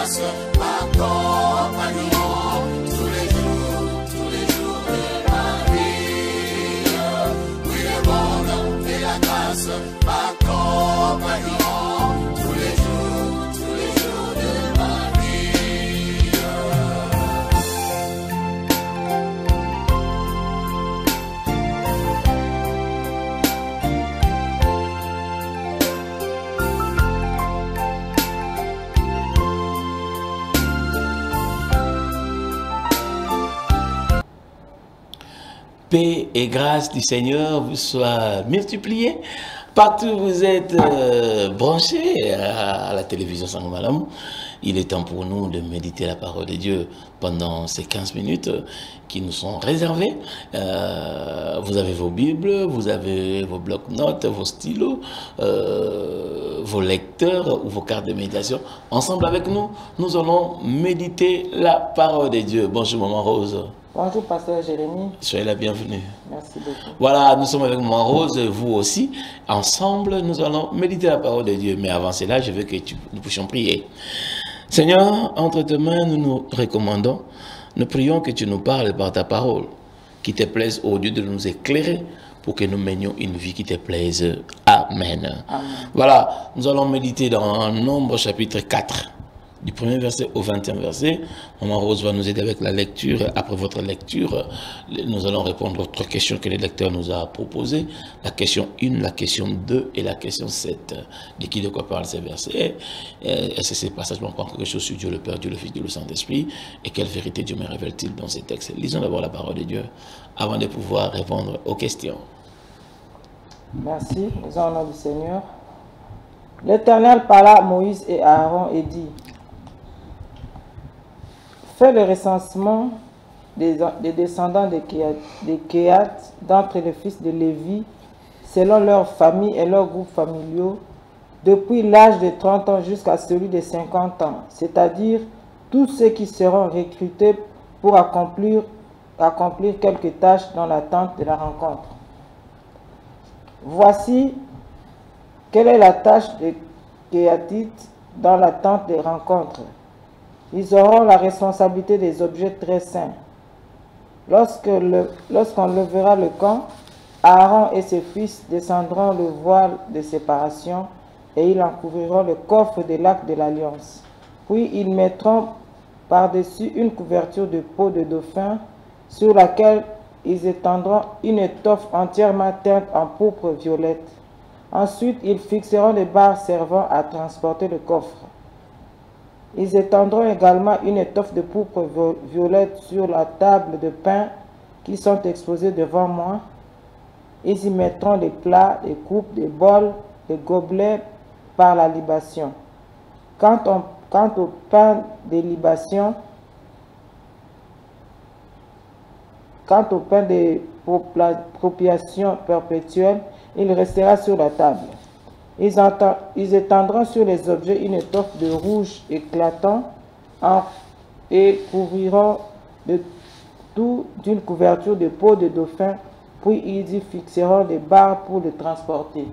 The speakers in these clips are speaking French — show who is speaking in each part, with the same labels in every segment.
Speaker 1: grâce m'accompagneront tous les jours de ma vie. Oui, le bonheur et la grâce m'accompagneront tous les jours de ma vie.
Speaker 2: Paix et grâce du Seigneur vous soient multipliées. Partout où vous êtes branchés à la télévision Sangomalamu, il est temps pour nous de méditer la parole de Dieu pendant ces 15 minutes qui nous sont réservées. Vous avez vos Bibles, vous avez vos blocs-notes, vos stylos, vos lecteurs ou vos cartes de méditation. Ensemble avec nous, nous allons méditer la parole de Dieu. Bonjour Maman Rose.
Speaker 3: Bonjour, Pasteur Jérémie.
Speaker 2: Soyez la bienvenue.
Speaker 3: Merci beaucoup.
Speaker 2: Voilà, nous sommes avec Maman Rose, vous aussi. Ensemble, nous allons méditer la parole de Dieu. Mais avant cela, je veux que nous puissions prier. Seigneur, entre tes mains, nous nous recommandons. Nous prions que tu nous parles par ta parole, qui te plaise au Dieu de nous éclairer pour que nous menions une vie qui te plaise. Amen. Amen. Voilà, nous allons méditer dans Nombre chapitre 4. Du premier verset au 21e verset, Maman Rose va nous aider avec la lecture. Après votre lecture, nous allons répondre aux 3 questions que le lecteur nous a proposées. La question 1, la question 2 et la question 7. De qui, de quoi parlent ces versets? Est-ce que ces passages m'ont quelque chose sur Dieu le Père, Dieu le Fils, Dieu le Saint-Esprit? Et quelle vérité Dieu me révèle-t-il dans ces textes? Lisons d'abord la parole de Dieu avant de pouvoir répondre aux questions.
Speaker 3: Merci, lisons au nom du Seigneur. L'Éternel parla à Moïse et à Aaron et dit: fais le recensement des descendants de Kehat d'entre les fils de Lévi, selon leurs familles et leurs groupes familiaux, depuis l'âge de 30 ans jusqu'à celui de 50 ans, c'est-à-dire tous ceux qui seront recrutés pour accomplir quelques tâches dans la tente de la rencontre. Voici quelle est la tâche des Kéhatites dans la tente de rencontre. Ils auront la responsabilité des objets très saints. Lorsqu'on levera le camp, Aaron et ses fils descendront le voile de séparation et ils en couvriront le coffre de l'arc de l'Alliance. Puis ils mettront par-dessus une couverture de peau de dauphin sur laquelle ils étendront une étoffe entièrement teinte en pourpre violette. Ensuite, ils fixeront des barres servant à transporter le coffre. Ils étendront également une étoffe de pourpre violette sur la table de pain qui sont exposées devant moi. Ils y mettront des plats, des coupes, des bols, des gobelets par la libation. Quant au pain des libations, quant au pain de propiation perpétuelle, il restera sur la table. Ils étendront sur les objets une étoffe de rouge éclatant et couvriront de tout d'une couverture de peau de dauphin, puis ils y fixeront des barres pour le transporter.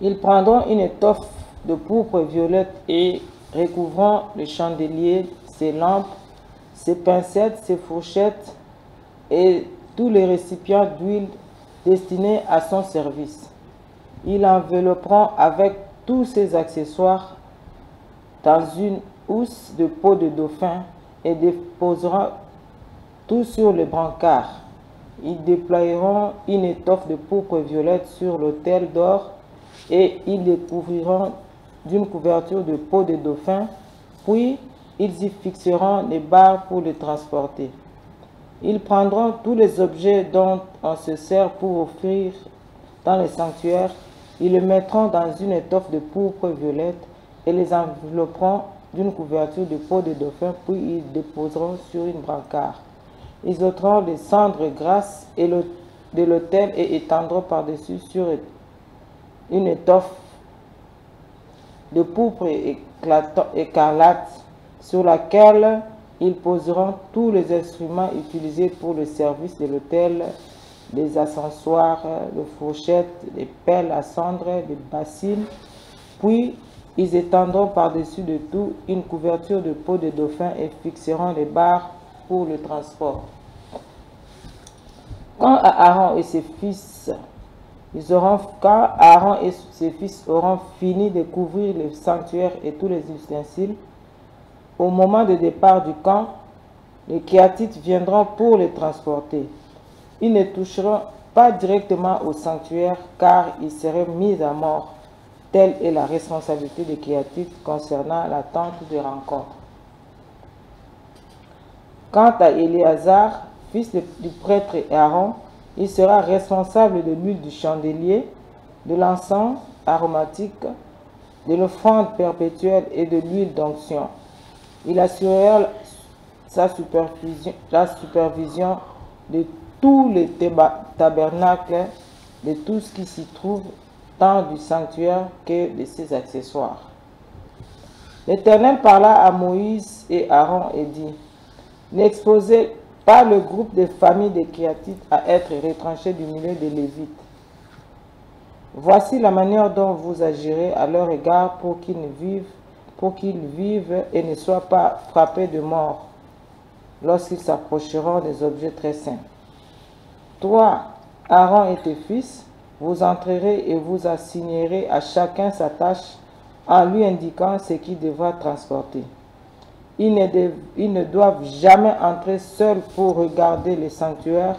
Speaker 3: Ils prendront une étoffe de pourpre violette et recouvrant le chandelier, ses lampes, ses pincettes, ses fourchettes et tous les récipients d'huile destinés à son service. Ils envelopperont avec tous ses accessoires dans une housse de peau de dauphin et déposeront tout sur le brancard. Ils déploieront une étoffe de pourpre violette sur l'autel d'or et ils le couvriront d'une couverture de peau de dauphin, puis ils y fixeront des barres pour le transporter. Ils prendront tous les objets dont on se sert pour offrir dans le sanctuaire, ils les mettront dans une étoffe de pourpre violette et les envelopperont d'une couverture de peau de dauphin, puis ils déposeront sur une brancard. Ils ôteront les cendres grasses de l'autel et étendront par-dessus sur une étoffe de pourpre écarlate sur laquelle ils poseront tous les instruments utilisés pour le service de l'autel, les accessoires, les fourchettes, les pelles à cendre, les bassines. Puis Ils étendront par-dessus de tout une couverture de peau de dauphin et fixeront les barres pour le transport. Quand Aaron et ses fils auront fini de couvrir le sanctuaire et tous les ustensiles, au moment du départ du camp, les Kéatites viendront pour les transporter. Ils ne toucheront pas directement au sanctuaire car ils seraient mis à mort. Telle est la responsabilité des Kéatites concernant la tente de rencontre. Quant à Éléazar, fils du prêtre Aaron, il sera responsable de l'huile du chandelier, de l'encens aromatique, de l'offrande perpétuelle et de l'huile d'onction. Il assurera la supervision de tous les tabernacles, de tout ce qui s'y trouve, tant du sanctuaire que de ses accessoires. L'Éternel parla à Moïse et Aaron et dit, « N'exposez pas le groupe de familles des Kéatites à être retranchés du milieu des Lévites. Voici la manière dont vous agirez à leur égard pour qu'ils vivent et ne soient pas frappés de mort lorsqu'ils s'approcheront des objets très saints. Toi, Aaron et tes fils, vous entrerez et vous assignerez à chacun sa tâche en lui indiquant ce qu'il devra transporter. Ils ne doivent jamais entrer seuls pour regarder le sanctuaire,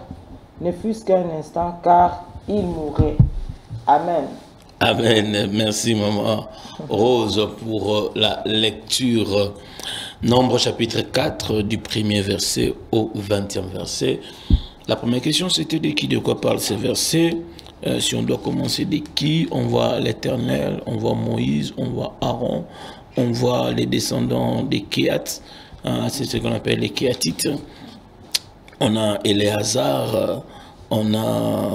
Speaker 3: ne fût-ce qu'un instant, car ils mourraient. » Amen.
Speaker 2: Amen. Merci, maman Rose, pour la lecture. Nombre chapitre 4, du 1er verset au 20e verset. La première question, c'était de qui, de quoi parlent ces versets. Si on doit commencer de qui, on voit l'Éternel, on voit Moïse, on voit Aaron, on voit les descendants des Kéat, c'est ce qu'on appelle les Kéatites. On a Éléazar, on a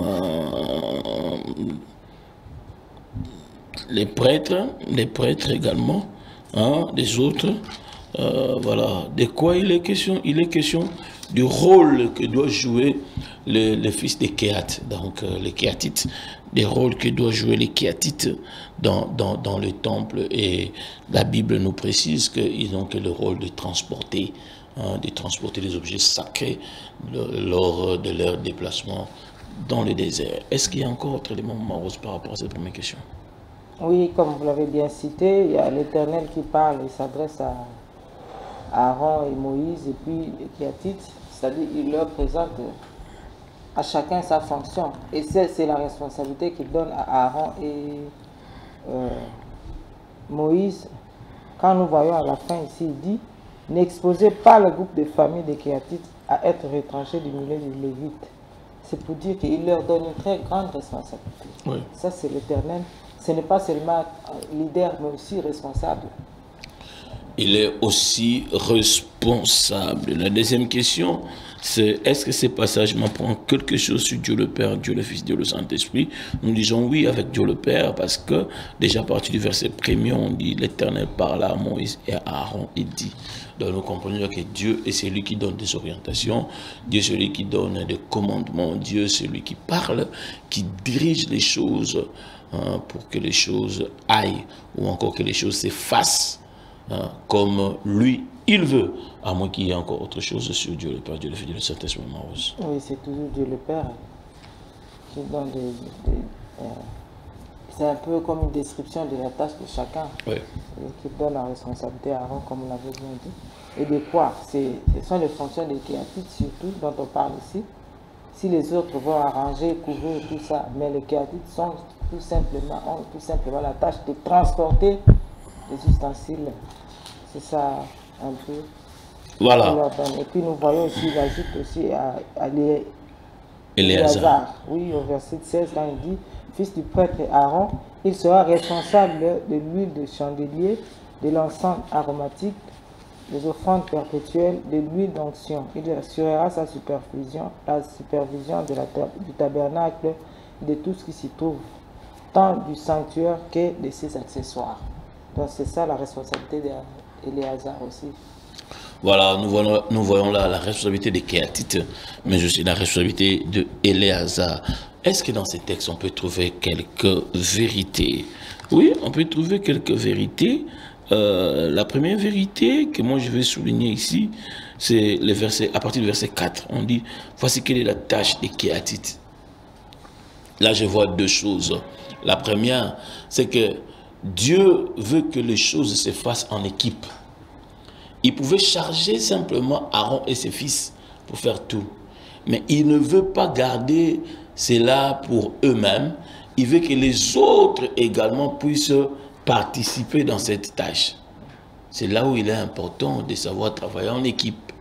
Speaker 2: les prêtres également, les autres. Voilà. De quoi il est question? Il est question du rôle que doit jouer le fils des Kéat, donc les Kéatites, des rôles que doivent jouer les Kéatites dans le temple. Et la Bible nous précise qu'ils ont que le rôle de transporter les objets sacrés lors de leur déplacement dans le désert. Est-ce qu'il y a encore autre élément, Maros, par rapport à cette première question?
Speaker 3: Oui, comme vous l'avez bien cité, il y a l'Éternel qui parle, il s'adresse à Aaron et Moïse et puis les Kéatites, c'est-à-dire il leur présente à chacun sa fonction. Et c'est la responsabilité qu'il donne à Aaron et Moïse. Quand nous voyons à la fin ici, il dit, n'exposez pas le groupe de familles des Kéatites à être retranchés du milieu des Lévites. C'est pour dire qu'il leur donne une très grande responsabilité. Oui. Ça, c'est l'Éternel. Ce n'est pas seulement leader, mais aussi responsable.
Speaker 2: Il est aussi responsable. La deuxième question, c'est est-ce que ces passages m'apprennent quelque chose sur Dieu le Père, Dieu le Fils, Dieu le Saint-Esprit? Nous disons oui avec Dieu le Père parce que déjà à partir du verset 1er, on dit l'Éternel parla à Moïse et à Aaron, il dit. Donc nous comprenons que Dieu est celui qui donne des orientations, Dieu est celui qui donne des commandements, Dieu est celui qui parle, qui dirige les choses pour que les choses aillent ou encore que les choses s'effacent comme lui, il veut, à moins qu'il y ait encore autre chose sur Dieu le Père, Dieu le Fils, Dieu le Saint-Esprit.
Speaker 3: Oui, c'est toujours Dieu le Père qui donne c'est un peu comme une description de la tâche de chacun, oui. Qui donne la responsabilité à Aaron, comme on l'avait bien dit. Et de quoi? Ce sont les fonctions des Kéatites surtout, dont on parle ici. Si les autres vont arranger, couvrir tout ça, mais les Kéatites ont tout simplement la tâche de transporter les ustensiles. C'est ça un peu.
Speaker 2: Voilà.
Speaker 3: Et puis nous voyons aussi, il ajoute aussi à
Speaker 2: Éléazar.
Speaker 3: Oui, au verset 16, quand il dit, fils du prêtre Aaron, il sera responsable de l'huile de chandelier, de l'encens aromatique, des offrandes perpétuelles, de l'huile d'onction. Il assurera sa supervision, la supervision du tabernacle, de tout ce qui s'y trouve, tant du sanctuaire que de ses accessoires. Donc c'est ça la responsabilité d'Éléazar aussi.
Speaker 2: Voilà, nous voyons là la responsabilité des Kéatites, mais aussi la responsabilité de Éléazar. Est-ce que dans ces textes, on peut trouver quelques vérités? Oui, on peut trouver quelques vérités. La première vérité que moi je vais souligner ici, c'est le verset, à partir du verset 4. On dit, voici quelle est la tâche des Kéatites. Là, je vois deux choses. La première, c'est que Dieu veut que les choses se fassent en équipe. Il pouvait charger simplement Aaron et ses fils pour faire tout. Mais il ne veut pas garder cela pour eux-mêmes. Il veut que les autres également puissent participer dans cette tâche. C'est là où il est important de savoir travailler en équipe.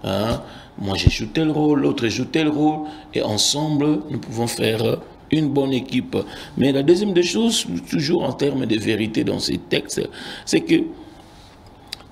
Speaker 2: Hein? Moi, j'ai joue tel rôle, l'autre joue tel rôle. Et ensemble, nous pouvons faire une bonne équipe. Mais la deuxième des choses, toujours en termes de vérité dans ces textes, c'est que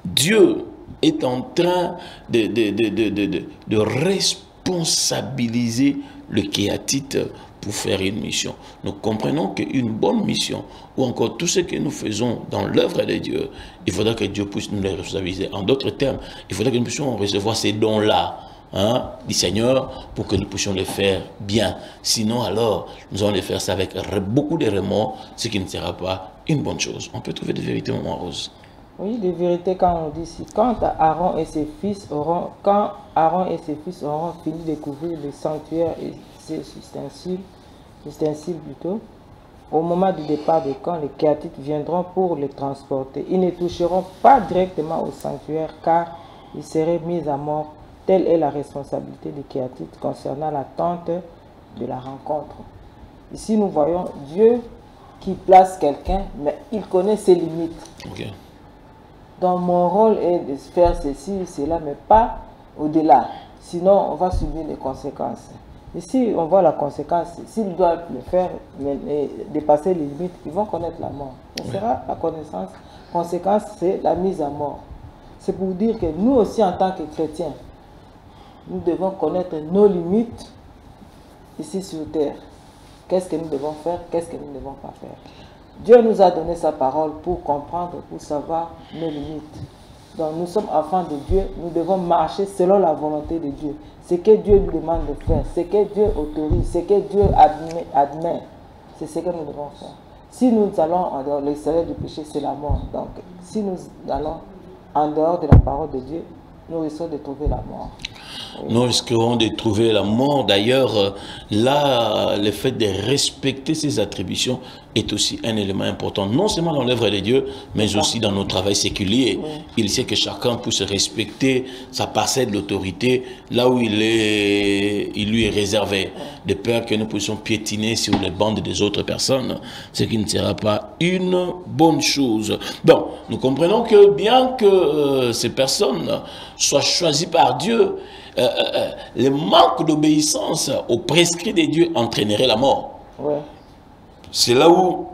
Speaker 2: Dieu est en train de responsabiliser le Kéatite pour faire une mission. Nous comprenons qu'une bonne mission, ou encore tout ce que nous faisons dans l'œuvre de Dieu, il faudra que Dieu puisse nous les responsabiliser. En d'autres termes, il faudra que nous puissions recevoir ces dons-là, hein, du Seigneur, pour que nous puissions les faire bien. Sinon, alors, nous allons les faire ça avec beaucoup de remords, ce qui ne sera pas une bonne chose. On peut trouver des vérités, Maman Rose.
Speaker 3: Oui, des vérités quand on dit ici. Quand Aaron et ses fils auront fini de couvrir le sanctuaire et ses ustensiles plutôt, au moment du départ de camp, les Kéatites viendront pour les transporter. Ils ne toucheront pas directement au sanctuaire car ils seraient mis à mort. Telle est la responsabilité des Kéatites concernant la tente de la rencontre. Ici, nous voyons Dieu qui place quelqu'un, mais il connaît ses limites.
Speaker 2: Okay.
Speaker 3: Donc mon rôle est de faire ceci, cela, mais pas au-delà. Sinon, on va subir les conséquences. Ici, on voit la conséquence. S'ils doivent le faire, mais dépasser les limites, ils vont connaître la mort. Ce sera la conséquence, c'est la mise à mort. C'est pour dire que nous aussi, en tant que chrétiens, nous devons connaître nos limites ici sur terre. Qu'est-ce que nous devons faire, qu'est-ce que nous ne devons pas faire. Dieu nous a donné sa parole pour comprendre, pour savoir nos limites. Donc nous sommes enfants de Dieu, nous devons marcher selon la volonté de Dieu. Ce que Dieu nous demande de faire, ce que Dieu autorise, ce que Dieu admet, c'est ce que nous devons faire. Si nous allons en dehors, le salaire du péché, c'est la mort. Donc si nous allons en dehors de la parole de Dieu, nous risquons de trouver la mort.
Speaker 2: Nous risquerons de trouver la mort. D'ailleurs, là, le fait de respecter ses attributions est aussi un élément important, non seulement dans l'œuvre de Dieu, mais aussi dans nos travaux séculiers. Oui. Il sait que chacun puisse respecter sa parcelle d'autorité là où il lui est réservé, de peur que nous puissions piétiner sur les bandes des autres personnes, ce qui ne sera pas une bonne chose. Donc, nous comprenons que bien que ces personnes soient choisies par Dieu, le manque d'obéissance aux prescrits de Dieu entraînerait la mort. Ouais. C'est là où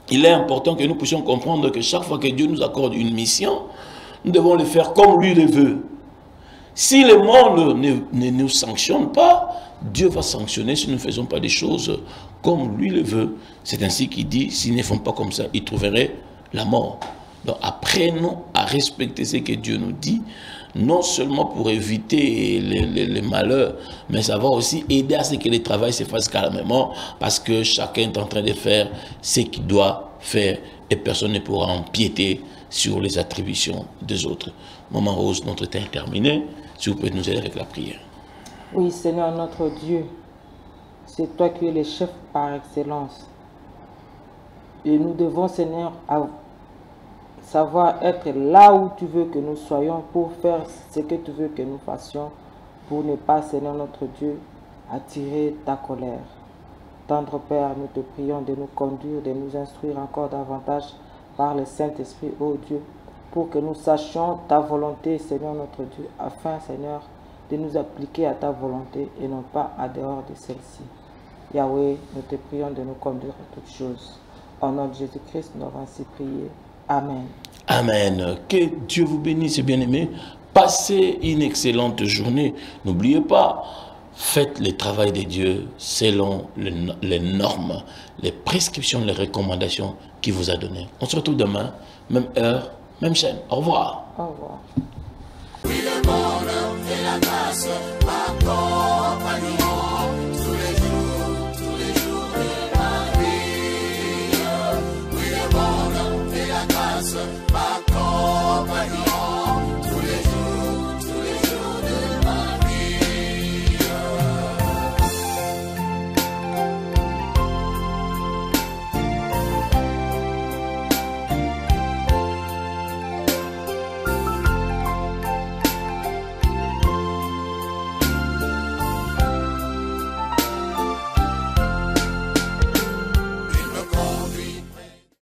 Speaker 2: il est important que nous puissions comprendre que chaque fois que Dieu nous accorde une mission, nous devons le faire comme lui le veut. Si le monde ne nous sanctionne pas, Dieu va sanctionner si nous ne faisons pas des choses comme lui le veut. C'est ainsi qu'il dit, s'ils ne font pas comme ça, ils trouveraient la mort. Donc apprenons à respecter ce que Dieu nous dit, non seulement pour éviter les malheurs, mais ça va aussi aider à ce que le travail se fasse calmement, parce que chacun est en train de faire ce qu'il doit faire et personne ne pourra empiéter sur les attributions des autres. Maman Rose, notre temps est terminé. Si vous pouvez nous aider avec la prière.
Speaker 3: Oui, Seigneur notre Dieu, c'est toi qui es le chef par excellence. Et nous devons, Seigneur, savoir être là où tu veux que nous soyons pour faire ce que tu veux que nous fassions, pour ne pas, Seigneur notre Dieu, attirer ta colère. Tendre Père, nous te prions de nous conduire, de nous instruire encore davantage par le Saint-Esprit, ô Dieu, pour que nous sachions ta volonté, Seigneur notre Dieu, afin, Seigneur, de nous appliquer à ta volonté et non pas à dehors de celle-ci. Yahweh, nous te prions de nous conduire à toutes choses. Au nom de Jésus-Christ, nous avons ainsi prié. Amen.
Speaker 2: Amen. Que Dieu vous bénisse, bien-aimés. Passez une excellente journée. N'oubliez pas, faites le travail de Dieu selon les normes, les prescriptions, les recommandations qu'il vous a données. On se retrouve demain, même heure, même chaîne. Au revoir.
Speaker 3: Au revoir.
Speaker 1: bonheur et la grâce m'accompagneront tous les jours de ma vie. Oui, le bonheur et la grâce m'accompagneront.